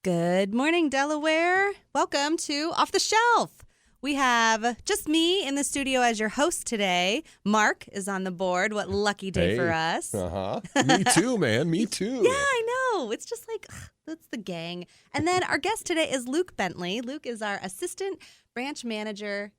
Good morning, Delaware. Welcome to Off the Shelf. We have just me in the studio as your host today. Mark is on the board. What lucky day for us. Me too, man. Me too. Yeah, I know. It's just like, that's the gang. And then our guest today is Luke Bentley. Luke is our assistant branch manager,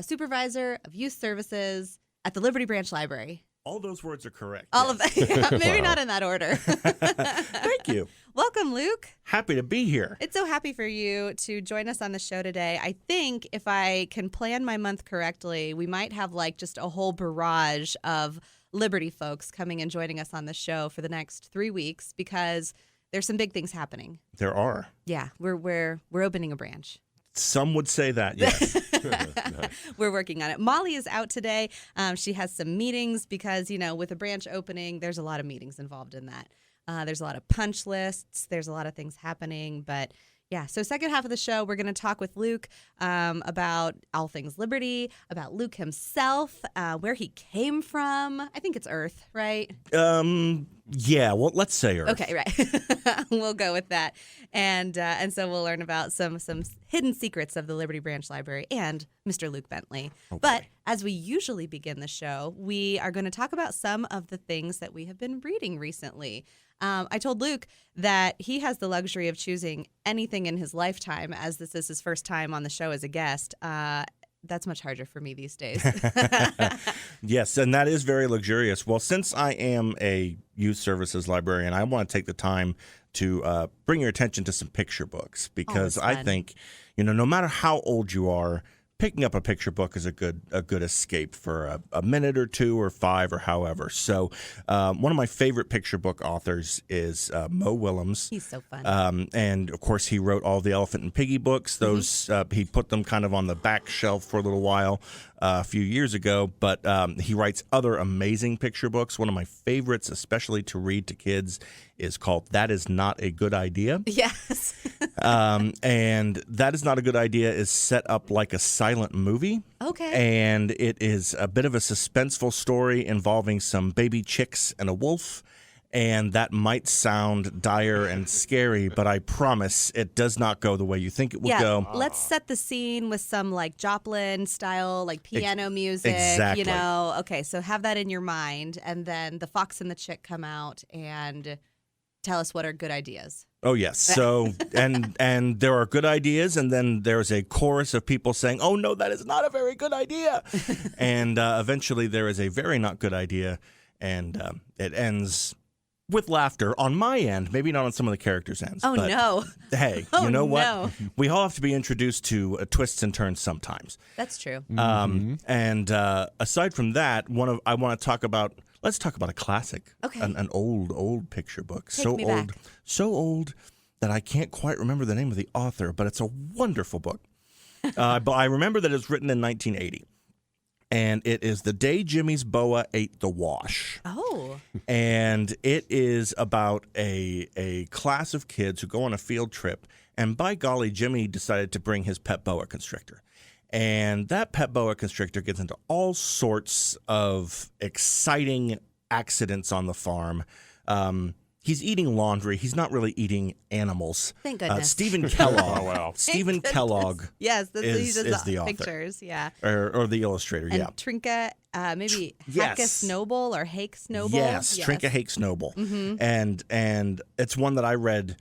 supervisor of youth services at the Liberty Branch Library. All those words are correct. All of that. Yeah, maybe Wow. not in that order. Thank you. Welcome, Luke. Happy to be here. It's so happy for you to join us on the show today. I think if I can plan my month correctly, we might have like just a whole barrage of Liberty folks coming and joining us on the show for the next 3 weeks because there's some big things happening. There are. Yeah, we're opening a branch. Some would say that, yes. We're working on it. Molly is out today. She has some meetings because, with a branch opening, there's a lot of meetings involved in that. There's a lot of punch lists. There's a lot of things happening. But yeah, so second half of the show, we're going to talk with Luke about all things Liberty, about Luke himself, where he came from. I think it's Earth, right? Yeah, well, let's say Earth. Okay, right. We'll go with that. And so we'll learn about some hidden secrets of the Liberty Branch Library and Mr. Luke Bentley. Okay. But as we usually begin the show, we are going to talk about some of the things that we have been reading recently. I told Luke that he has the luxury of choosing anything in his lifetime, as this is his first time on the show as a guest. That's much harder for me these days. Yes, and that is very luxurious. Well, since I am a youth services librarian, I want to take the time to bring your attention to some picture books because I think, no matter how old you are, picking up a picture book is a good escape for a minute or two or five or however. So one of my favorite picture book authors is Mo Willems. He's so fun. And, of course, he wrote all the Elephant and Piggy books. Those he put them kind of on the back shelf for a little while a few years ago. But he writes other amazing picture books. One of my favorites, especially to read to kids, is called That Is Not a Good Idea. Yes. And That Is Not a Good Idea is set up like a silent movie. Okay. And it is a bit of a suspenseful story involving some baby chicks and a wolf. And that might sound dire and scary, but I promise it does not go the way you think it will go. Let's set the scene with some like Joplin style, like piano music. Exactly. Okay, so have that in your mind, and then the fox and the chick come out and tell us what are good ideas. Oh, yes. So, and there are good ideas, and then there's a chorus of people saying, oh, no, that is not a very good idea. And eventually there is a very not good idea, and it ends with laughter on my end, maybe not on some of the characters' ends. Oh, but no. Hey, Oh, you know what? no. We all have to be introduced to twists and turns sometimes. That's true. And aside from that, let's talk about a classic. Okay. An old picture book. Take me back. So old that I can't quite remember the name of the author, but it's a wonderful book. But I remember that it was written in 1980. And it is The Day Jimmy's Boa Ate the Wash. Oh. And it is about a class of kids who go on a field trip. And by golly, Jimmy decided to bring his pet boa constrictor. And that pet boa constrictor gets into all sorts of exciting accidents on the farm. He's eating laundry. He's not really eating animals. Thank goodness. Stephen Kellogg. Oh, wow. Stephen Thank Kellogg goodness. Yes, is he does the author. pictures. Yeah. Or the illustrator, And yeah. Trinka, maybe Yes. Hakes Noble or Hakes Noble. Yes, Trinka Hakes Noble. And it's one that I read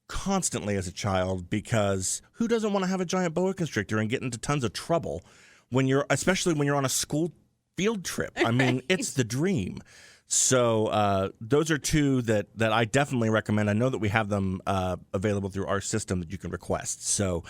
constantly as a child because who doesn't want to have a giant boa constrictor and get into tons of trouble especially when you're on a school field trip? I mean, it's the dream. So those are two that I definitely recommend. I know that we have them available through our system that you can request. So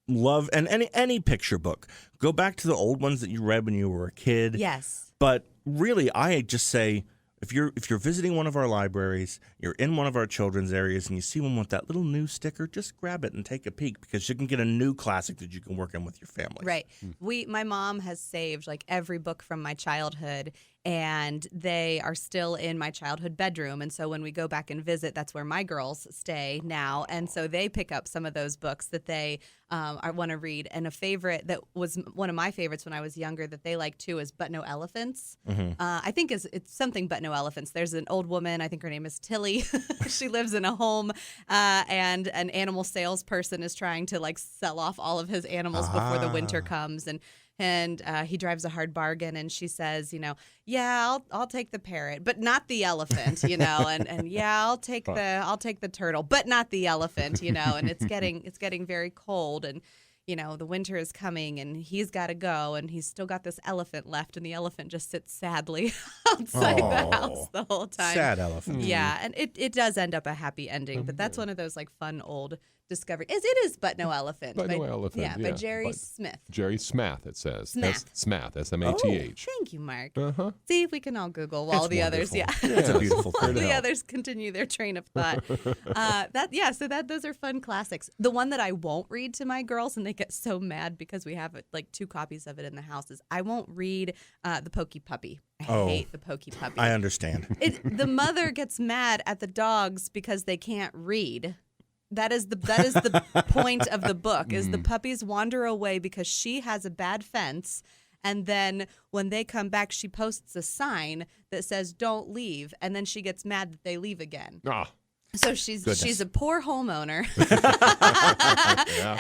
love, and any picture book. Go back to the old ones that you read when you were a kid. Yes. But really, I just say, if you're visiting one of our libraries, you're in one of our children's areas, and you see one with that little new sticker, just grab it and take a peek because you can get a new classic that you can work in with your family. Right. My mom has saved like every book from my childhood, and they are still in my childhood bedroom. And so when we go back and visit, that's where my girls stay now. And so they pick up some of those books that they want to read. And a favorite that was one of my favorites when I was younger that they like too is But No Elephants. I think it's something But No Elephants. There's an old woman, I think her name is Tilly. She lives in a home, and an animal salesperson is trying to like sell off all of his animals before the winter comes. And he drives a hard bargain, and she says, yeah, I'll take the parrot, but not the elephant, and yeah, I'll take the turtle, but not the elephant, and it's getting very cold, and the winter is coming, and he's got to go, and he's still got this elephant left, and the elephant just sits sadly outside the house the whole time. Sad elephant. Yeah, and it does end up a happy ending, but that's one of those like fun old discovery. It is But No Elephant. But No Elephant. Yeah, by Jerry Smith. Jerry Smath, it says. Smath. Smath, S-M-A-T-H. Oh, thank you, Mark. See if we can all Google while It's the others, wonderful. It's a beautiful thing. the others continue their train of thought. So those are fun classics. The one that I won't read to my girls, and they get so mad because we have like 2 copies of it in the house, is I won't read The Pokey Puppy. I hate The Pokey Puppy. I understand. The mother gets mad at the dogs because they can't read. That is the point of the book, is the puppies wander away because she has a bad fence, and then when they come back, she posts a sign that says "Don't leave," and then she gets mad that they leave again. So she's a poor homeowner,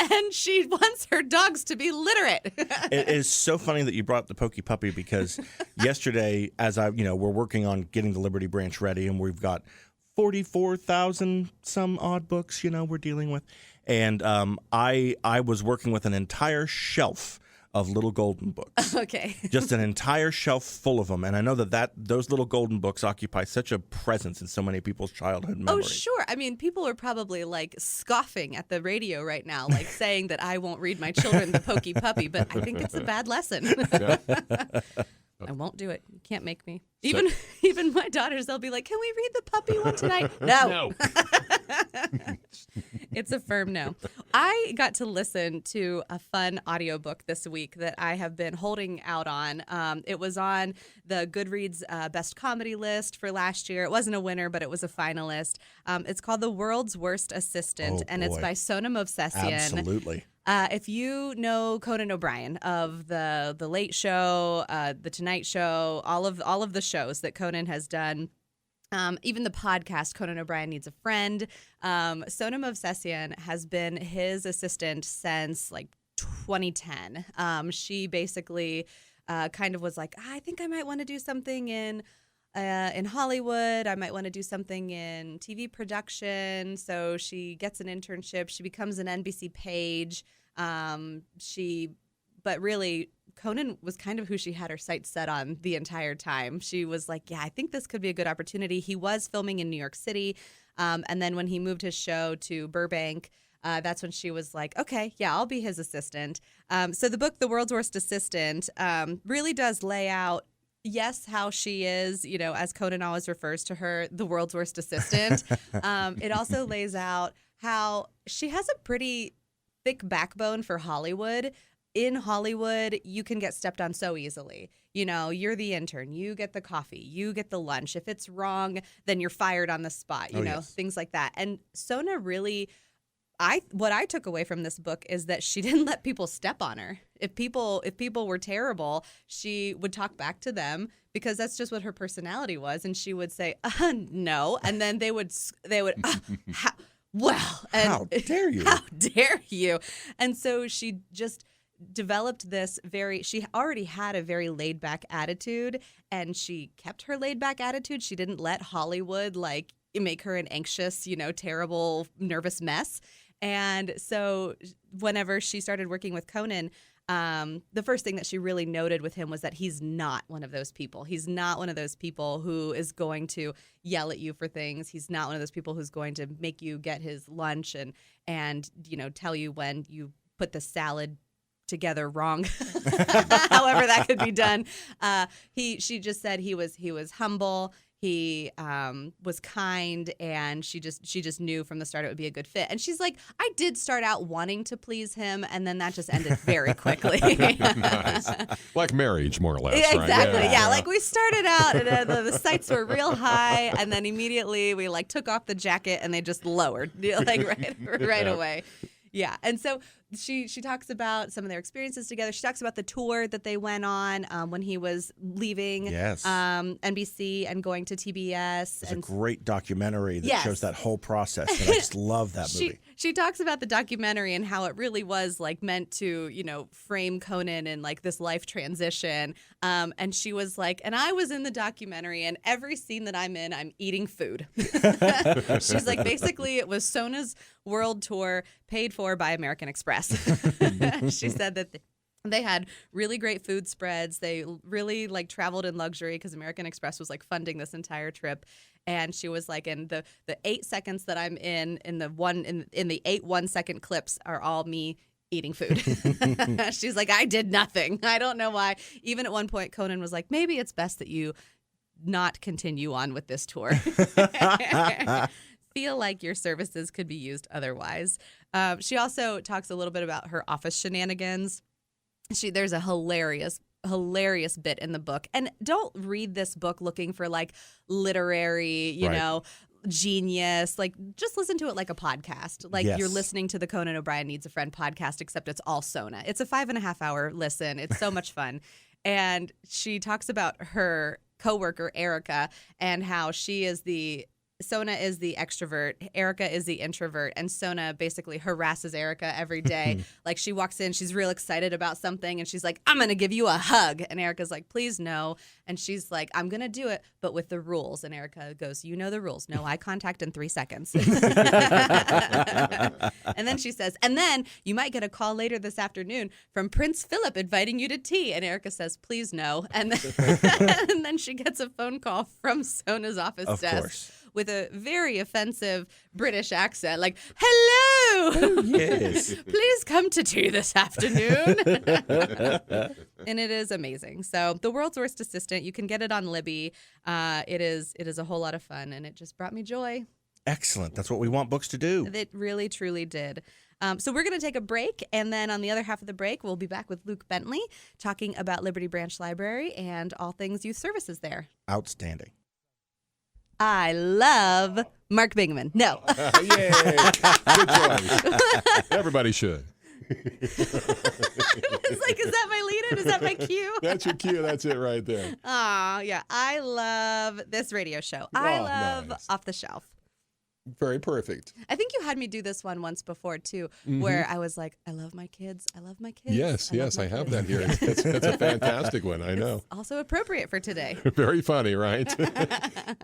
and she wants her dogs to be literate. It is so funny that you brought up the Pokey Puppy, because yesterday, as we're working on getting the Liberty Branch ready, and we've got 44,000 some odd books, we're dealing with. And I was working with an entire shelf of little golden books. Okay. Just an entire shelf full of them. And I know that those little golden books occupy such a presence in so many people's childhood memories. Oh, sure. I mean, people are probably like scoffing at the radio right now, like saying that I won't read my children The Pokey Puppy, but I think it's a bad lesson. I won't do it. You can't make me. Even my daughters, they'll be like, "Can we read the puppy one tonight?" No. It's a firm no. I got to listen to a fun audiobook this week that I have been holding out on. It was on the Goodreads Best Comedy list for last year. It wasn't a winner, but it was a finalist. It's called The World's Worst Assistant, and it's by Sona Movsesian. Absolutely. If you know Conan O'Brien of the Late Show, the Tonight Show, all of the shows that Conan has done, even the podcast Conan O'Brien Needs a Friend, Sona Movsesian has been his assistant since like 2010. She basically kind of was like, I think I might want to do something in Hollywood. I might want to do something in TV production. So she gets an internship. She becomes an NBC page. But really, Conan was kind of who she had her sights set on the entire time. She was like, yeah, I think this could be a good opportunity. He was filming in New York City. And then when he moved his show to Burbank, that's when she was like, okay, yeah, I'll be his assistant. So the book, The World's Worst Assistant, really does lay out, yes, how she is, as Conan always refers to her, the world's worst assistant. It also lays out how she has a pretty thick backbone for Hollywood. In Hollywood, you can get stepped on so easily. You're the intern. You get the coffee. You get the lunch. If it's wrong, then you're fired on the spot, yes. Things like that. And Sona really, what I took away from this book is that she didn't let people step on her. If people were terrible, she would talk back to them, because that's just what her personality was. And she would say, no. And then they would, how dare you? How dare you? And so she just developed this she already had a very laid back attitude, and she kept her laid back attitude. She didn't let Hollywood make her an anxious, terrible, nervous mess. And so whenever she started working with Conan, the first thing that she really noted with him was that he's not one of those people. He's not one of those people who is going to yell at you for things. He's not one of those people who's going to make you get his lunch and tell you when you put the salad together wrong. However that could be done. She just said he was humble. He was kind, and she just knew from the start it would be a good fit. And she's like, I did start out wanting to please him, and then that just ended very quickly. Nice. Like marriage, more or less. Yeah, exactly. Right? Yeah, like we started out, and the sights were real high, and then immediately we like took off the jacket, and they just lowered, like right away. Yeah, and so she talks about some of their experiences together. She talks about the tour that they went on when he was leaving NBC and going to TBS. It's a great documentary that shows that whole process, and I just love that movie. She talks about the documentary and how it really was like meant to, frame Conan in like this life transition. And she was like, and I was in the documentary, and every scene that I'm in, I'm eating food. She's like, basically, it was Sona's world tour paid for by American Express. She said that they had really great food spreads. They really like traveled in luxury because American Express was like funding this entire trip. And she was like, and the 8 seconds that I'm in the 8 1-second clips are all me eating food. She's like, I did nothing. I don't know why. Even at one point, Conan was like, maybe it's best that you not continue on with this tour. Feel like your services could be used otherwise. She also talks a little bit about her office shenanigans. There's a hilarious bit in the book. And don't read this book looking for like literary, genius. Like, just listen to it like a podcast. Like you're listening to the Conan O'Brien Needs a Friend podcast, except it's all Sona. It's a 5.5-hour listen. It's so much fun. And she talks about her coworker, Erica, and how Sona is the extrovert, Erica is the introvert, and Sona basically harasses Erica every day. Like, she walks in, she's real excited about something, and she's like, I'm going to give you a hug. And Erica's like, please no. And she's like, I'm going to do it, but with the rules. And Erica goes, you know the rules. No eye contact in 3 seconds. And then she says, and then you might get a call later this afternoon from Prince Philip inviting you to tea. And Erica says, please no. And then she gets a phone call from Sona's office desk. Of course. With a very offensive British accent, like, hello! Oh, yes. Please come to tea this afternoon. And it is amazing. So, The World's Worst Assistant, you can get it on Libby. It is a whole lot of fun, and it just brought me joy. Excellent. That's what we want books to do. It really, truly did. So we're going to take a break, and then on the other half of the break, we'll be back with Luke Bentley talking about Liberty Branch Library and all things youth services there. Outstanding. I love Mark Bingaman. No. Yay. Good choice. Everybody should. It's like, is that my lead-in? Is that my cue? That's your cue. That's it right there. Oh, yeah. I love this radio show. I love nice. Off the Shelf. Very perfect. I think you had me do this one once before, too, where I was like, I love my kids. I love my kids. Yes, I have that here. That's a fantastic one. I know. It's also appropriate for today. Very funny, right?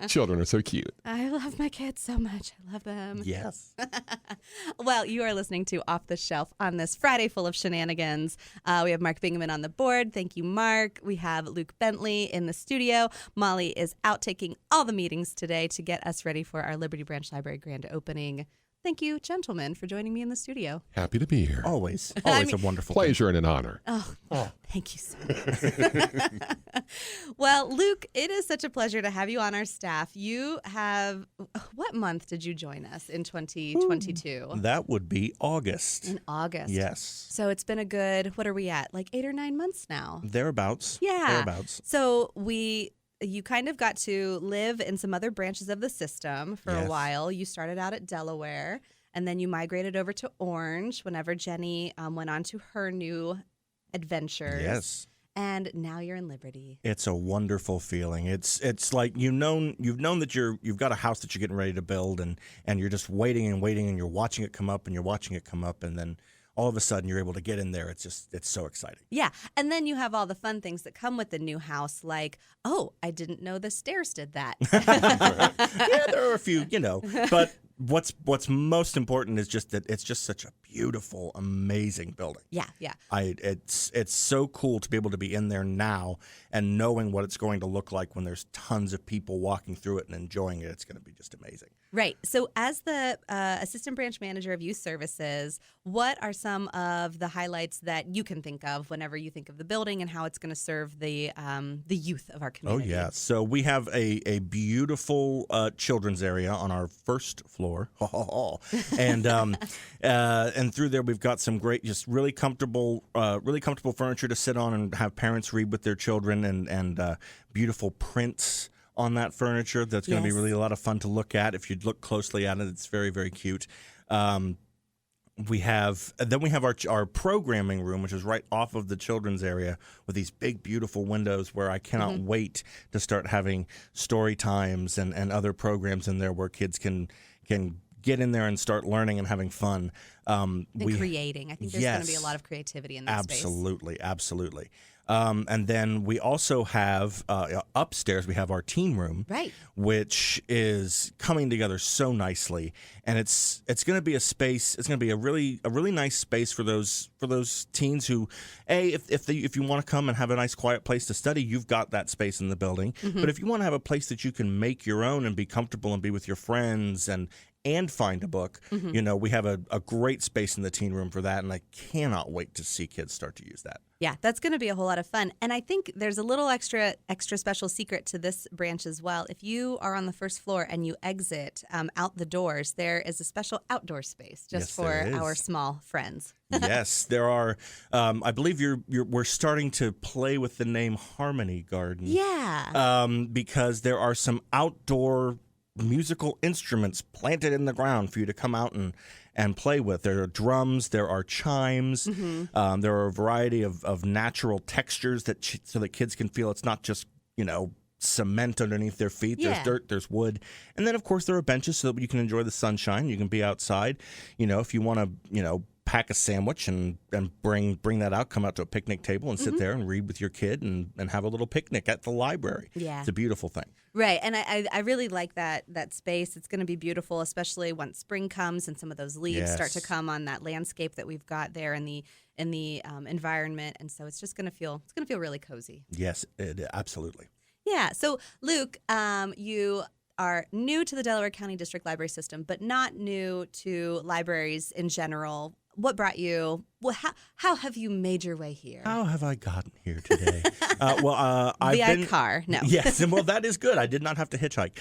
Children are so cute. I love my kids so much. I love them. Yes. Well, you are listening to Off the Shelf on this Friday full of shenanigans. We have Mark Bingaman on the board. Thank you, Mark. We have Luke Bentley in the studio. Molly is out taking all the meetings today to get us ready for our Liberty Branch Library grand opening. Thank you, gentlemen, for joining me in the studio. Happy to be here. Always a wonderful pleasure and an honor. Oh, thank you so much. Well, Luke, it is such a pleasure to have you on our staff. You have, what month did you join us in 2022? That would be August. In August. Yes. So it's been a good, what are we at? Like 8 or 9 months now. Thereabouts. Yeah. Thereabouts. So you kind of got to live in some other branches of the system for a while. You started out at Delaware, and then you migrated over to Orange whenever Jenny went on to her new adventures. Yes. And now you're in Liberty. It's a wonderful feeling. It's like you've known that you've got a house that you're getting ready to build, and you're just waiting, and you're watching it come up, and then all of a sudden you're able to get in there. It's so exciting. Yeah. And then you have all the fun things that come with the new house, like, oh, I didn't know the stairs did that. Yeah, there are a few, but what's most important is just that it's just such a beautiful, amazing building. Yeah, yeah. It's so cool to be able to be in there now and knowing what it's going to look like when there's tons of people walking through it and enjoying it. It's going to be just amazing. Right. So as the Assistant Branch Manager of Youth Services, what are some of the highlights that you can think of whenever you think of the building and how it's going to serve the youth of our community? Oh, yeah. So we have a beautiful children's area on our first floor. And through there, we've got some great, just really comfortable furniture to sit on and have parents read with their children, and beautiful prints on that furniture. That's going to be really a lot of fun to look at. If you look closely at it, it's very, very cute. We have our programming room, which is right off of the children's area with these big, beautiful windows where I cannot wait to start having story times and other programs in there where kids can get in there and start learning and having fun. Creating. I think there's going to be a lot of creativity in that space. Absolutely. And then we also have upstairs, we have our teen room, which is coming together so nicely. And it's going to be a space. It's going to be a really nice space for those teens who, if you want to come and have a nice quiet place to study, you've got that space in the building. But if you want to have a place that you can make your own and be comfortable and be with your friends and find a book, we have a great space in the teen room for that, and I cannot wait to see kids start to use that. Yeah, that's going to be a whole lot of fun. And I think there's a little extra special secret to this branch as well. If you are on the first floor and you exit out the doors, there is a special outdoor space just for our small friends. Yes, there are. I believe we're starting to play with the name Harmony Garden. Yeah. Because there are some outdoor musical instruments planted in the ground for you to come out and play with. There are drums, there are chimes, there are a variety of natural textures so that kids can feel it's not just, cement underneath their feet. Yeah. There's dirt, there's wood. And then, of course, there are benches so that you can enjoy the sunshine. You can be outside. If you want to, pack a sandwich and bring that out, come out to a picnic table and sit there and read with your kid and have a little picnic at the library. Yeah. It's a beautiful thing. Right, and I really like that space. It's going to be beautiful, especially once spring comes and some of those leaves start to come on that landscape that we've got there in the environment, and so it's just going to feel really cozy. Yes, absolutely. Yeah. So Luke, you are new to the Delaware County District Library System, but not new to libraries in general. What brought you? Well, how have you made your way here? How have I gotten here today? I've been car. No. Yes, and well, that is good. I did not have to hitchhike.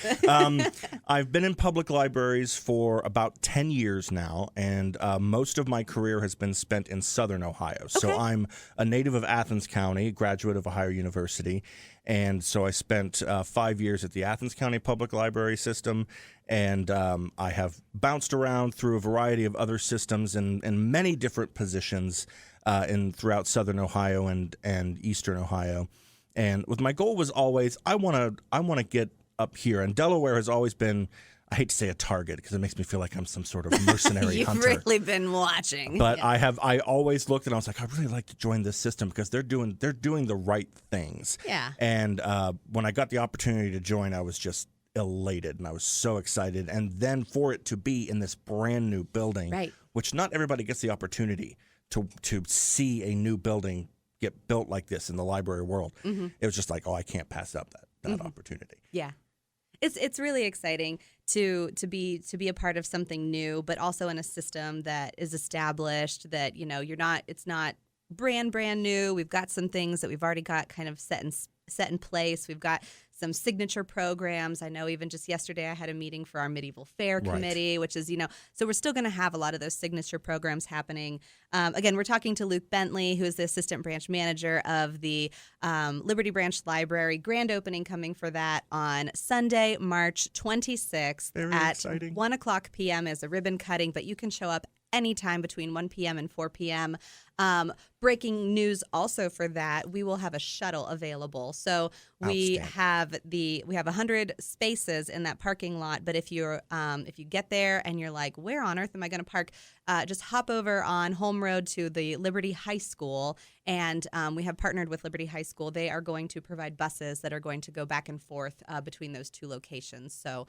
I've been in public libraries for about 10 years now, and most of my career has been spent in Southern Ohio. So I'm a native of Athens County, graduate of Ohio University, and so I spent 5 years at the Athens County Public Library System, and I have bounced around through a variety of other systems in many different positions throughout Southern Ohio and Eastern Ohio. And with my goal was always I want to get up here. And Delaware has always been, I hate to say a target because it makes me feel like I'm some sort of mercenary hunter. You've really been watching. But yeah. I always looked and I was like, I really like to join this system because they're doing the right things. Yeah. And when I got the opportunity to join, I was just elated and I was so excited. And then for it to be in this brand new building, which not everybody gets the opportunity to see a new building get built like this in the library world. It was just like, I can't pass up that opportunity. Yeah. It's really exciting to be a part of something new, but also in a system that is established, that it's not brand new. We've got some things that we've already got kind of set in place. We've got some signature programs. I know even just yesterday I had a meeting for our medieval fair committee, which is, so we're still going to have a lot of those signature programs happening. Again, we're talking to Luke Bentley, who is the assistant branch manager of the Liberty Branch Library. Grand opening coming for that on Sunday, March 26th at 1:00 p.m. as a ribbon cutting, but you can show up anytime between 1 p.m. and 4 p.m. Breaking news also for that, we will have a shuttle available. So we have 100 spaces in that parking lot. But if you get there and you're like, where on earth am I going to park? Just hop over on Holm Road to the Liberty High School. And we have partnered with Liberty High School. They are going to provide buses that are going to go back and forth between those two locations. So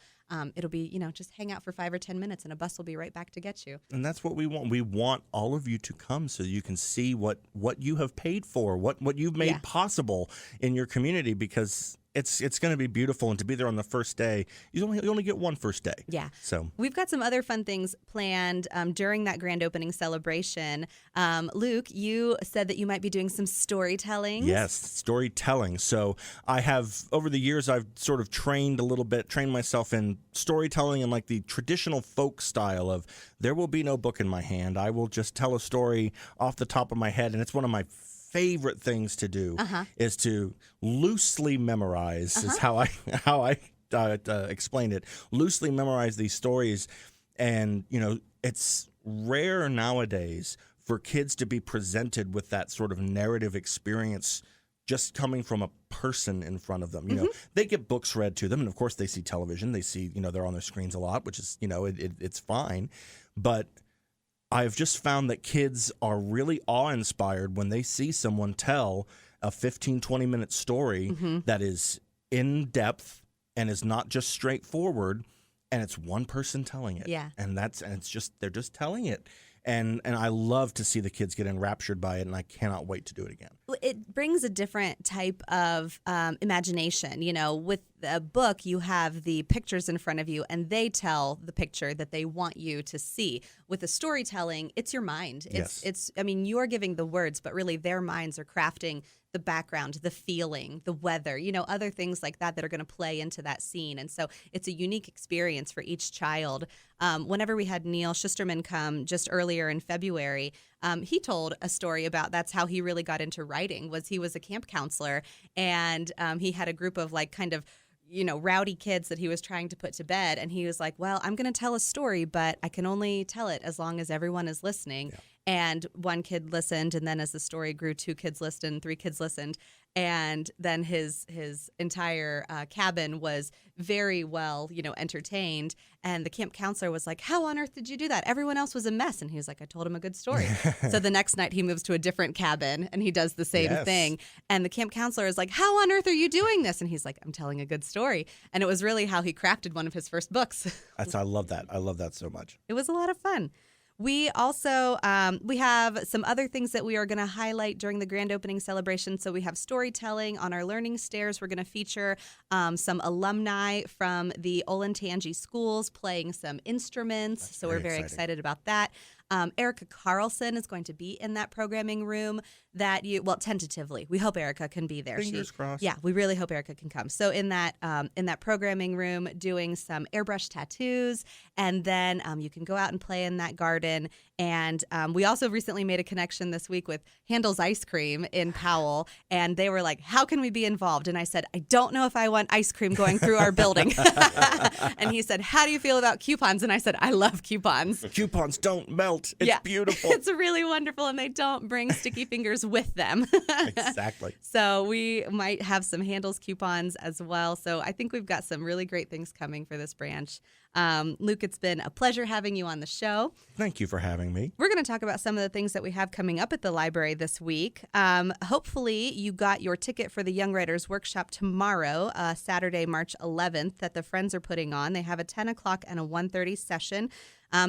it'll be, just hang out for 5 or 10 minutes and a bus will be right back to get you. And that's what we want. We want all of you to come so you can see what you have paid for, what you've made possible in your community, because it's going to be beautiful, and to be there on the first day, you only get one first day. Yeah. So we've got some other fun things planned during that grand opening celebration. Luke, you said that you might be doing some storytelling. yes, storytelling. So I have, over the years, I've sort of trained myself in storytelling in like the traditional folk style of there will be no book in my hand. I will just tell a story off the top of my head, and it's one of my favorite things to do is to loosely memorize is how I explain it. Loosely memorize these stories, and it's rare nowadays for kids to be presented with that sort of narrative experience just coming from a person in front of them. They get books read to them, and of course they see television. They see they're on their screens a lot, which is it's fine, but I've just found that kids are really awe-inspired when they see someone tell a 15, 20-minute story that is in-depth and is not just straightforward, and it's one person telling it. Yeah. And they're just telling it. And I love to see the kids get enraptured by it, and I cannot wait to do it again. It brings a different type of imagination. With a book, you have the pictures in front of you, and they tell the picture that they want you to see. With the storytelling, it's your mind. It's you're giving the words, but really their minds are crafting the background, the feeling, the weather, other things like that are going to play into that scene. And so it's a unique experience for each child. Whenever we had Neil Schusterman come just earlier in February, he told a story about that's how he really got into writing. He was a camp counselor, and he had a group of rowdy kids that he was trying to put to bed. And he was like, well, I'm going to tell a story, but I can only tell it as long as everyone is listening. Yeah. And one kid listened, and then as the story grew, 2 kids listened, 3 kids listened, and then his entire cabin was very well, entertained. And the camp counselor was like, how on earth did you do that? Everyone else was a mess. And he was like, I told him a good story. So the next night he moves to a different cabin, and he does the same thing. And the camp counselor is like, how on earth are you doing this? And he's like, I'm telling a good story. And it was really how he crafted one of his first books. I love that. I love that so much. It was a lot of fun. We also we have some other things that we are going to highlight during the grand opening celebration. So we have storytelling on our learning stairs. We're going to feature some alumni from the Olentangy schools playing some instruments. So we're very excited about that. Erica Carlson is going to be in that programming room tentatively. We hope Erica can be there. Fingers crossed. Yeah, we really hope Erica can come. So in that programming room, doing some airbrush tattoos, and then you can go out and play in that garden. And we also recently made a connection this week with Handel's Ice Cream in Powell, and they were like, how can we be involved? And I said, I don't know if I want ice cream going through our building. And he said, how do you feel about coupons? And I said, I love coupons. Coupons don't melt. It's beautiful. It's really wonderful, and they don't bring sticky fingers with them. Exactly. So we might have some Handel's coupons as well. So I think we've got some really great things coming for this branch. Luke, it's been a pleasure having you on the show. Thank you for having me. We're going to talk about some of the things that we have coming up at the library this week. Hopefully you got your ticket for the Young Writers Workshop tomorrow, Saturday, March 11th, that the Friends are putting on. They have a 10 o'clock and a 1:30 session.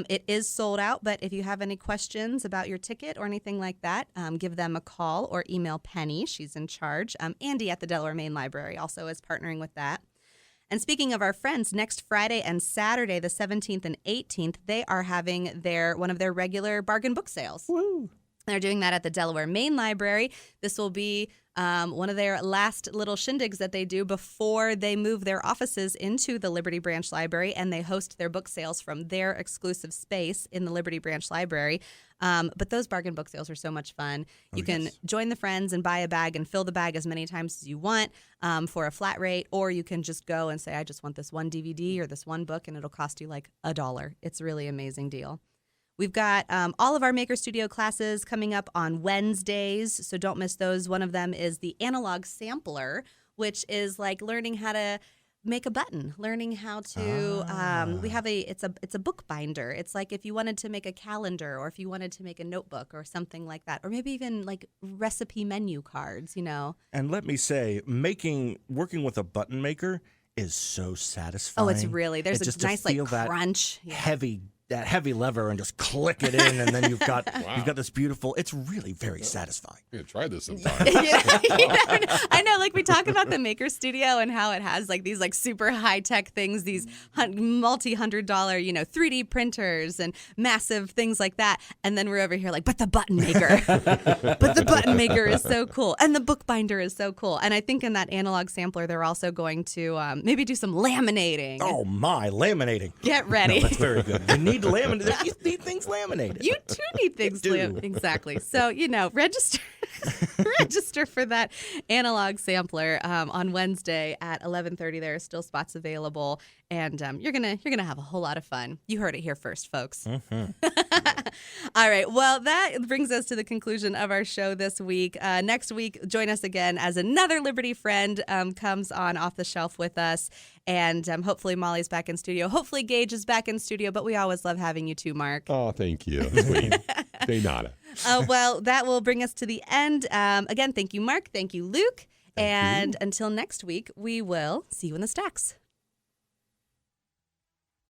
It is sold out, but if you have any questions about your ticket or anything like that, give them a call or email Penny. She's in charge. Andy at the Delaware Main Library also is partnering with that. And speaking of our friends, next Friday and Saturday, the 17th and 18th, they are having one of their regular bargain book sales. Woo! They're doing that at the Delaware Main Library. This will be one of their last little shindigs that they do before they move their offices into the Liberty Branch Library, and they host their book sales from their exclusive space in the Liberty Branch Library. But those bargain book sales are so much fun. You can join the Friends and buy a bag and fill the bag as many times as you want for a flat rate, or you can just go and say, I just want this one DVD or this one book, and it'll cost you like $1. It's a really amazing deal. We've got all of our Maker Studio classes coming up on Wednesdays, so don't miss those. One of them is the analog sampler, which is like learning how to make a button, learning how to we have it's a book binder. It's like if you wanted to make a calendar, or if you wanted to make a notebook or something like that, or maybe even like recipe menu cards, And let me say, working with a button maker is so satisfying. Oh, it's really, there's a nice like crunch. Heavy that heavy lever and just click it in, and then you've got this beautiful. It's really very satisfying. I'm gonna try this sometime. I know, like we talk about the Maker Studio and how it has like these like super high tech things, these multi-$100, 3D printers and massive things like that. And then we're over here like, but the button maker, but the button maker is so cool, and the bookbinder is so cool. And I think in that analog sampler, they're also going to maybe do some laminating. Oh my, laminating! Get ready. No, that's very good. You need laminated. You need things laminated. You too need things laminated. Exactly. So register for that analog sampler on Wednesday at 11:30. There are still spots available, and you're gonna have a whole lot of fun. You heard it here first, folks. Mm-hmm. All right. Well, that brings us to the conclusion of our show this week. Next week, join us again as another Liberty friend comes on Off the Shelf with us, and hopefully Molly's back in studio. Hopefully Gage is back in studio. But we always love having you too, Mark. Oh, thank you. Sweet. De nada. Well, that will bring us to the end. Again, thank you, Mark. Thank you, Luke. Thank you. Until next week, we will see you in the stacks.